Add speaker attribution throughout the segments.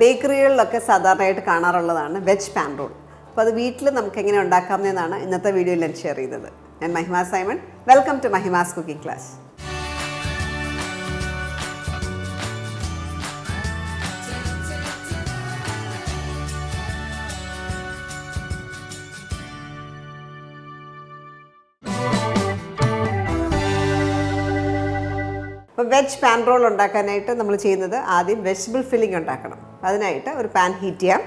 Speaker 1: ബേക്കറികളിലൊക്കെ സാധാരണയായിട്ട് കാണാറുള്ളതാണ് veg pan role. അപ്പോൾ അത് വീട്ടിൽ നമുക്ക് എങ്ങനെ ഉണ്ടാക്കാമെന്നാണ് ഇന്നത്തെ വീഡിയോയിൽ ഞാൻ ഷെയർ ചെയ്തത്. ഞാൻ Mahima Simon. Welcome to Mahima's cooking class. അപ്പോൾ വെജ് പാൻ റോൾ ഉണ്ടാക്കാനായിട്ട് നമ്മൾ ചെയ്യുന്നത് ആദ്യം വെജിറ്റബിൾ ഫില്ലിംഗ് ഉണ്ടാക്കണം. അതിനായിട്ട് ഒരു പാൻ ഹീറ്റ് ചെയ്യാം.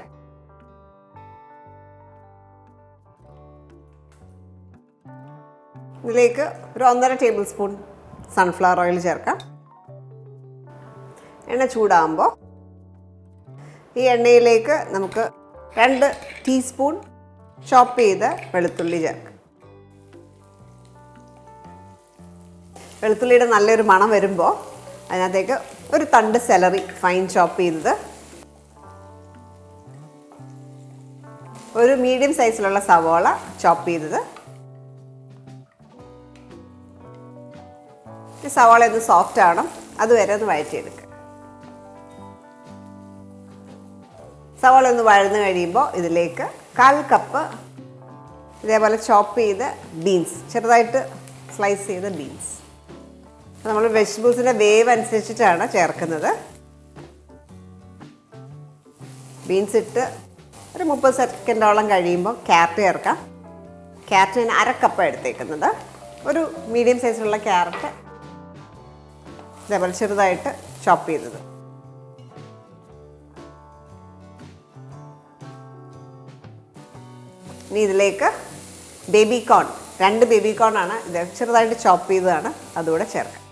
Speaker 1: ഇതിലേക്ക് ഒരു 1.5 ടേബിൾ സ്പൂൺ സൺഫ്ലവർ ഓയിൽ ചേർക്കാം. എണ്ണ ചൂടാകുമ്പോൾ ഈ എണ്ണയിലേക്ക് നമുക്ക് 2 ടീസ്പൂൺ ചോപ്പ് ചെയ്ത വെളുത്തുള്ളി ചേർക്കാം. വെളുത്തുള്ളിയുടെ നല്ലൊരു മണം വരുമ്പോൾ അതിനകത്തേക്ക് ഒരു തണ്ട് സെലറി ഫൈൻ ചോപ്പ് ചെയ്തത്, ഒരു മീഡിയം സൈസിലുള്ള സവോള ചോപ്പ് ചെയ്തത്. ഈ സവോള ഒന്ന് സോഫ്റ്റ് ആവണം, അതുവരെ ഒന്ന് വഴറ്റിയെടുക്കുക. സവോള ഒന്ന് വഴന്ന് കഴിയുമ്പോൾ ഇതിലേക്ക് 1/4 കപ്പ് ഇതേപോലെ ചോപ്പ് ചെയ്ത ബീൻസ്, ചെറുതായിട്ട് സ്ലൈസ് ചെയ്ത ബീൻസ്. നമ്മൾ വെജിറ്റബിൾസിൻ്റെ വേവ് അനുസരിച്ചിട്ടാണ് ചേർക്കുന്നത്. ബീൻസ് ഇട്ട് ഒരു 30 സെക്കൻഡോളം കഴിയുമ്പോൾ ക്യാരറ്റ് ചേർക്കാം. ക്യാരറ്റ് ഞാൻ 1/2 കപ്പ് എടുത്തേക്കുന്നത്. ഒരു മീഡിയം സൈസിലുള്ള ക്യാരറ്റ് ഇതേപോലെ ചെറുതായിട്ട് ചോപ്പ് ചെയ്തത്. ഇനി ഇതിലേക്ക് ബേബി കോൺ, 2 ബേബി കോൺ ആണ് ഇത്, ചെറുതായിട്ട് ചോപ്പ് ചെയ്തതാണ്, അതുകൂടെ ചേർക്കാം.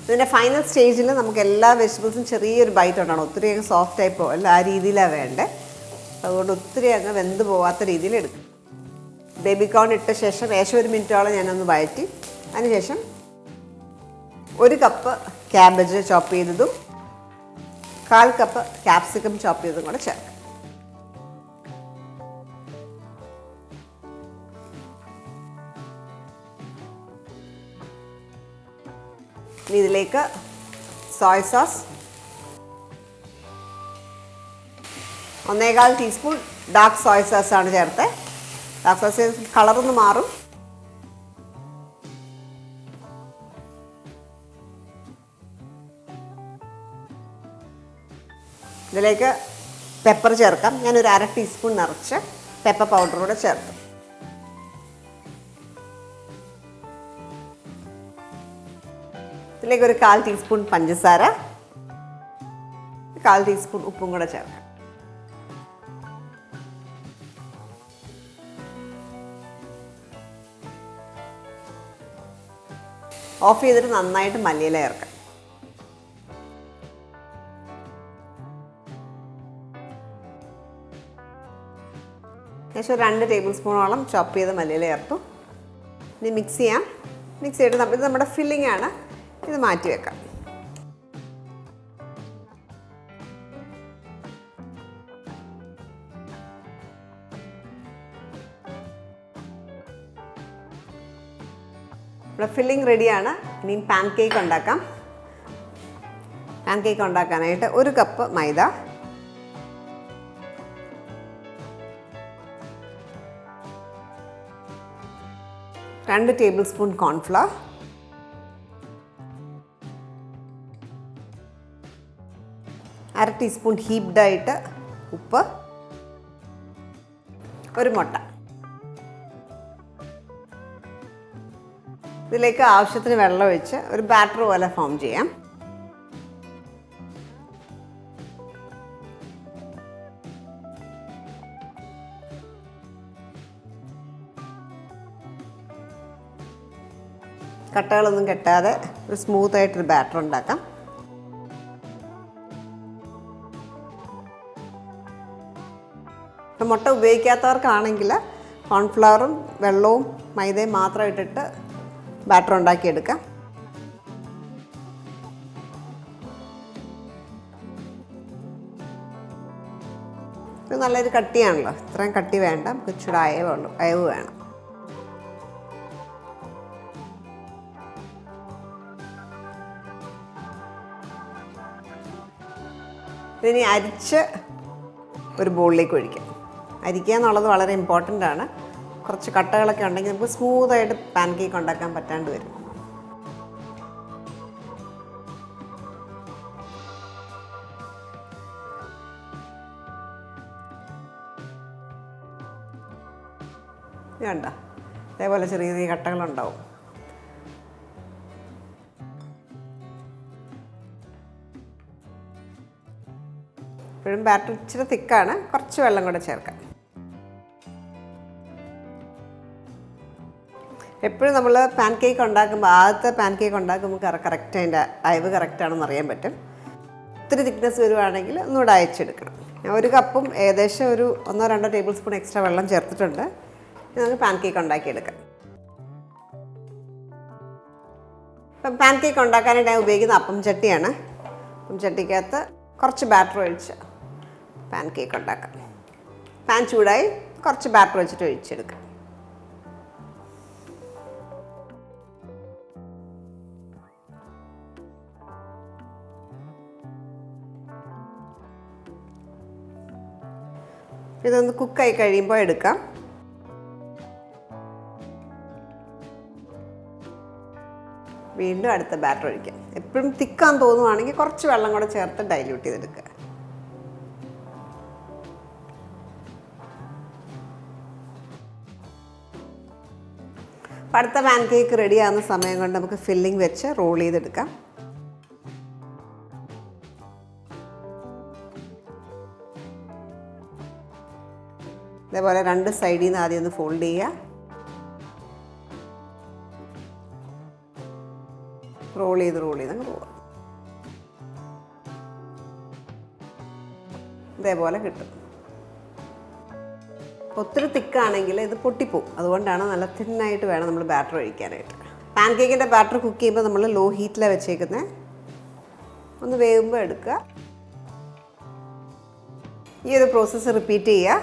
Speaker 1: ഇതിൻ്റെ ഫൈനൽ സ്റ്റേജിൽ നമുക്ക് എല്ലാ വെജിറ്റബിൾസും ചെറിയൊരു ബൈറ്റ് ഉണ്ടാകണം. ഒത്തിരി അങ്ങ് സോഫ്റ്റ് ആയി പോകല്ല, ആ രീതിയിലാണ് വേണ്ടത്. അതുകൊണ്ട് ഒത്തിരി അങ്ങ് വെന്ത് പോകാത്ത രീതിയിൽ എടുക്കും. ബേബി കോൺ ഇട്ട ശേഷം ഏകദേശം 1 മിനിറ്റോളം ഞാനൊന്ന് വഴറ്റി. അതിനുശേഷം 1 കപ്പ് ക്യാബേജ് ചോപ്പ് ചെയ്തതും 1/4 കപ്പ് ക്യാപ്സിക്കം ചോപ്പ് ചെയ്തതും കൂടെ ചേർക്കാം. ഇനി ഇതിലേക്ക് soya sauce, 1.25 teaspoon dark soya സോസാണ് ചേർത്തത്. ഡാർക്ക് സോസ് കളറൊന്ന് മാറും. ഇതിലേക്ക് പെപ്പർ ചേർക്കാം. ഞാനൊരു 1/2 ടീസ്പൂൺ നിറച്ച് പെപ്പർ പൗഡർ കൂടെ ചേർത്തു. ഇതിലേക്ക് ഒരു 1/4 ടീസ്പൂൺ പഞ്ചസാര, 1/4 ടീസ്പൂൺ ഉപ്പും കൂടെ ചേർക്കാം. ഓഫ് ചെയ്തിട്ട് നന്നായിട്ട് മല്ലിയില ചേർക്കാം. ഏകദേശം 2 ടേബിൾ സ്പൂണോളം ചോപ്പ് ചെയ്ത് മല്ലിയില ചേർത്തു. ഇനി മിക്സ് ചെയ്യാം. മിക്സ് ചെയ്തിട്ട് ഇത് നമ്മുടെ ഫില്ലിംഗ് ആണ്, ഇത് മാറ്റി വെക്കാം. ഇവിടെ ഫില്ലിംഗ് റെഡിയാണ്. ഇനി പാൻ കേക്ക് ഉണ്ടാക്കാം. പാൻ കേക്ക് ഉണ്ടാക്കാനായിട്ട് 1 കപ്പ് മൈദ, 2 ടേബിൾ സ്പൂൺ കോൺഫ്ലവർ, 1/2 ടീസ്പൂൺ ഹീപ്ഡായിട്ട് ഉപ്പ്, 1 മുട്ട. ഇതിലേക്ക് ആവശ്യത്തിന് വെള്ളം ഒഴിച്ച് ഒരു ബാറ്റർ പോലെ ഫോം ചെയ്യാം. കട്ടകളൊന്നും കെട്ടാതെ ഒരു സ്മൂത്തായിട്ടൊരു ബാറ്റർ ഉണ്ടാക്കാം. മുട്ട ഉപയോഗിക്കാത്തവർക്കാണെങ്കിൽ കോൺഫ്ലവറും വെള്ളവും മൈദയും മാത്രം ഇട്ടിട്ട് ബാറ്റർ ഉണ്ടാക്കിയെടുക്കാം. ഇത് നല്ലൊരു കട്ടിയാണല്ലോ, ഇത്രയും കട്ടി വേണ്ട, ഇച്ചിരി അയവ് വേണം. ഇതിനി അരിച്ച് ഒരു ബോളിലേക്ക് ഒഴിക്കാം. അരിക്കുക എന്നുള്ളത് വളരെ ഇമ്പോർട്ടൻ്റ് ആണ്. കുറച്ച് കട്ടകളൊക്കെ ഉണ്ടെങ്കിൽ നമുക്ക് സ്മൂത്തായിട്ട് പാൻ കേക്ക് ഉണ്ടാക്കാൻ പറ്റാണ്ട് വരും. കണ്ട അതേപോലെ ചെറിയ ചെറിയ കട്ടകളുണ്ടാവും. ഇപ്പോഴും ബാറ്റർ ഇച്ചിരി തിക്കാണ്, കുറച്ച് വെള്ളം കൂടെ ചേർക്കാം. എപ്പോഴും നമ്മൾ പാൻ കേക്ക് ഉണ്ടാക്കുമ്പോൾ ആദ്യത്തെ പാൻ കേക്ക് ഉണ്ടാക്കുമ്പോൾ കറക്റ്റ് അതിൻ്റെ അയവ് കറക്റ്റാണെന്ന് അറിയാൻ പറ്റും. ഒത്തിരി തിക്നെസ് വരുവാണെങ്കിൽ ഒന്നുകൂടെ അയച്ചെടുക്കണം. ഞാൻ ഒരു കപ്പും ഏകദേശം ഒരു 1-2 ടേബിൾ സ്പൂൺ എക്സ്ട്രാ വെള്ളം ചേർത്തിട്ടുണ്ട്. നമുക്ക് പാൻ കേക്ക് ഉണ്ടാക്കിയെടുക്കാം. ഇപ്പം പാൻ കേക്ക് ഉണ്ടാക്കാനായിട്ട് ഞാൻ ഉപയോഗിക്കുന്ന അപ്പം ചട്ടിയാണ്. അപ്പം ചട്ടിക്കകത്ത് കുറച്ച് ബാറ്റർ ഒഴിച്ച് പാൻ കേക്ക് ഉണ്ടാക്കാം. പാൻ ചൂടായി കുറച്ച് ബാറ്റർ വെച്ചിട്ട് ഒഴിച്ചെടുക്കാം. ഇതൊന്ന് കുക്കായി കഴിയുമ്പോൾ എടുക്കാം. വീണ്ടും അടുത്ത ബാറ്റർ ഒഴിക്കാം. എപ്പോഴും തിക്കാൻ തോന്നുവാണെങ്കിൽ കുറച്ച് വെള്ളം കൂടെ ചേർത്ത് ഡൈല്യൂട്ട് ചെയ്തെടുക്കുക. അടുത്ത പാൻ കേക്ക് റെഡി ആകുന്ന സമയം കൊണ്ട് നമുക്ക് ഫില്ലിംഗ് വെച്ച് റോൾ ചെയ്തെടുക്കാം. ഇതേപോലെ 2 സൈഡിൽ നിന്ന് ആദ്യം ഒന്ന് ഫോൾഡ് ചെയ്യുക. റോൾ ചെയ്ത് അങ്ങ് പോവാം. ഇതേപോലെ കിട്ടും. ഒത്തിരി തിക്കാണെങ്കിൽ ഇത് പൊട്ടിപ്പോവും. അതുകൊണ്ടാണ് നല്ല തിന്നായിട്ട് വേണം നമ്മൾ ബാറ്റർ ഒഴിക്കാനായിട്ട്. പാൻ കേക്കിൻ്റെ ബാറ്റർ കുക്ക് ചെയ്യുമ്പോൾ നമ്മൾ ലോ ഹീറ്റിലാണ് വെച്ചേക്കുന്നത്. ഒന്ന് വേകുമ്പോൾ എടുക്കുക. ഈ ഒരു പ്രോസസ്സ് റിപ്പീറ്റ് ചെയ്യുക.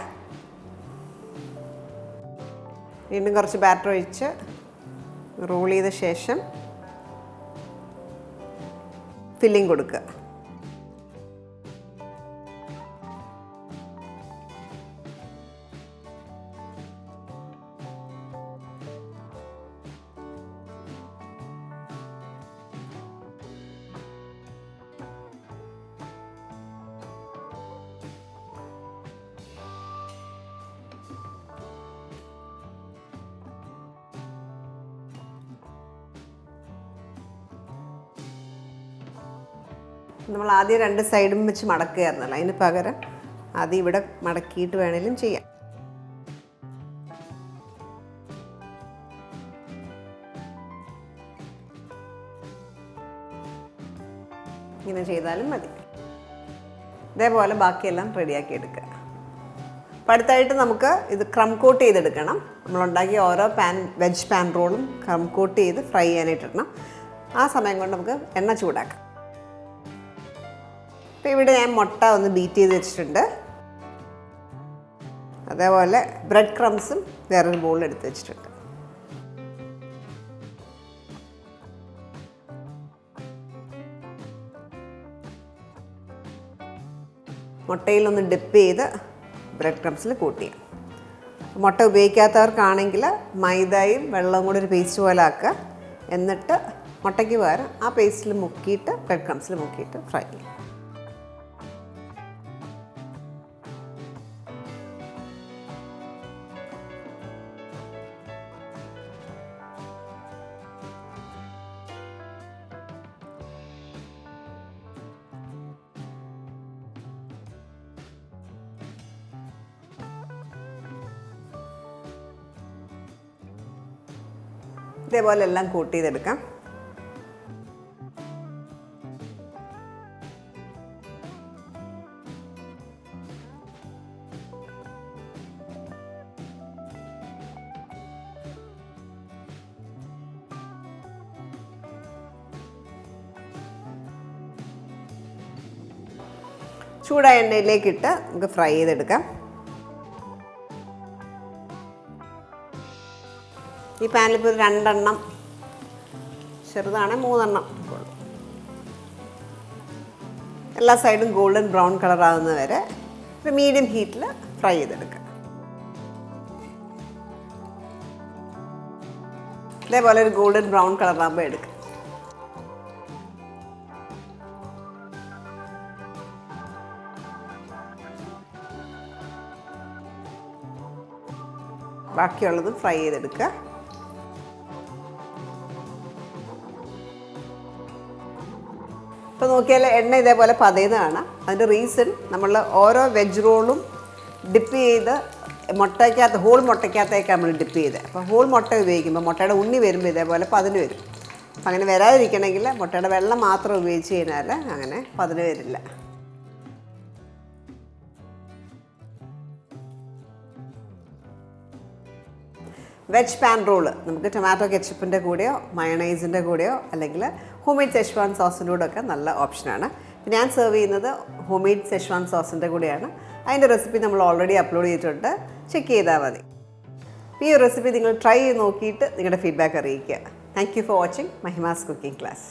Speaker 1: വീണ്ടും കുറച്ച് ബാറ്റർ ഒഴിച്ച് റോൾ ചെയ്ത ശേഷം ഫില്ലിംഗ് കൊടുക്കുക. നമ്മൾ ആദ്യം 2 സൈഡും വെച്ച് മടക്കുകയായിരുന്നല്ലോ, അതിന് പകരം ആദ്യം ഇവിടെ മടക്കിയിട്ട് വേണേലും ചെയ്യാം. ഇങ്ങനെ ചെയ്താലും മതി. ഇതേപോലെ ബാക്കിയെല്ലാം റെഡിയാക്കി എടുക്കുക. അപ്പോൾ അടുത്തായിട്ട് നമുക്ക് ഇത് ക്രം കോട്ട് ചെയ്തെടുക്കണം. നമ്മളുണ്ടാക്കിയ ഓരോ വെജ് പാൻ റോളും ക്രം കോട്ട് ചെയ്ത് ഫ്രൈ ചെയ്യാനായിട്ടിടണം. ആ സമയം കൊണ്ട് നമുക്ക് എണ്ണ ചൂടാക്കാം. അപ്പോൾ ഇവിടെ ഞാൻ മുട്ട ഒന്ന് ബീറ്റ് ചെയ്ത് വെച്ചിട്ടുണ്ട്. അതേപോലെ ബ്രെഡ് ക്രംസും വേറൊരു ബോളിൽ എടുത്ത് വെച്ചിട്ടുണ്ട്. മുട്ടയിലൊന്ന് ഡിപ്പ് ചെയ്ത് ബ്രെഡ് ക്രംസിൽ കോട്ട് ചെയ്യാം. മുട്ട ഉപയോഗിക്കാത്തവർക്കാണെങ്കിൽ മൈദയും വെള്ളവും കൂടി ഒരു പേസ്റ്റ് പോലെ ആക്കുക. എന്നിട്ട് മുട്ടയ്ക്ക് പകരം ആ പേസ്റ്റിൽ മുക്കിയിട്ട് ബ്രെഡ് ക്രംസിൽ മുക്കിയിട്ട് ഫ്രൈ ചെയ്യും. ഇതേപോലെ എല്ലാം കോട്ട് ചെയ്തെടുക്കാം. ചൂടായ എണ്ണയിലേക്കിട്ട് നമുക്ക് ഫ്രൈ ചെയ്തെടുക്കാം. ഈ പാനിലിപ്പോൾ 2 എണ്ണം, ചെറുതാണെങ്കിൽ 3 എണ്ണം. എല്ലാ സൈഡും ഗോൾഡൻ ബ്രൗൺ കളർ ആകുന്നത് വരെ ഒരു മീഡിയം ഹീറ്റിൽ ഫ്രൈ ചെയ്തെടുക്കുക. ഇതേപോലെ ഒരു ഗോൾഡൻ ബ്രൗൺ കളറാകുമ്പോൾ എടുക്കുക. ബാക്കിയുള്ളതും ഫ്രൈ ചെയ്തെടുക്കുക. ഇപ്പോൾ നോക്കിയാൽ എണ്ണ ഇതേപോലെ പതയുന്നതാണ്. അതിൻ്റെ റീസൺ നമ്മൾ ഓരോ വെജ് റോളും ഡിപ്പ് ചെയ്ത് മുട്ടയ്ക്കകത്ത് ഹോൾ മുട്ടയ്ക്കകത്തേക്കാണ് നമ്മൾ ഡിപ്പ് ചെയ്തത്. അപ്പോൾ ഹോൾ മുട്ട ഉപയോഗിക്കുമ്പോൾ മുട്ടയുടെ ഉണ്ണി വരുമ്പോൾ ഇതേപോലെ പതിന് വരും. അപ്പം അങ്ങനെ വരാതിരിക്കണമെങ്കിൽ മുട്ടയുടെ വെള്ളം മാത്രം ഉപയോഗിച്ച് കഴിഞ്ഞാൽ അങ്ങനെ പതിന് വരില്ല. വെജ് പാൻ റോള് നമുക്ക് ടൊമാറ്റോ കെച്ചപ്പിൻ്റെ കൂടെയോ മയണൈസിൻ്റെ കൂടെയോ അല്ലെങ്കിൽ ഹോം മെയ്ഡ് സെഷ്വാൻ സോസിൻ്റെ കൂടെ ഒക്കെ നല്ല ഓപ്ഷനാണ്. ഞാൻ സെർവ് ചെയ്യുന്നത് ഹോം മെയ്ഡ് സെഷ്വാൻ സോസിൻ്റെ കൂടെയാണ്. അതിൻ്റെ റെസിപ്പി നമ്മൾ ഓൾറെഡി അപ്ലോഡ് ചെയ്തിട്ടുണ്ട്, ചെക്ക് ചെയ്താൽ മതി. ഈ റെസിപ്പി നിങ്ങൾ ട്രൈ ചെയ്ത് നോക്കിയിട്ട് നിങ്ങളുടെ ഫീഡ്ബാക്ക് അറിയിക്കുക. Thank you for watching Mahima's cooking class.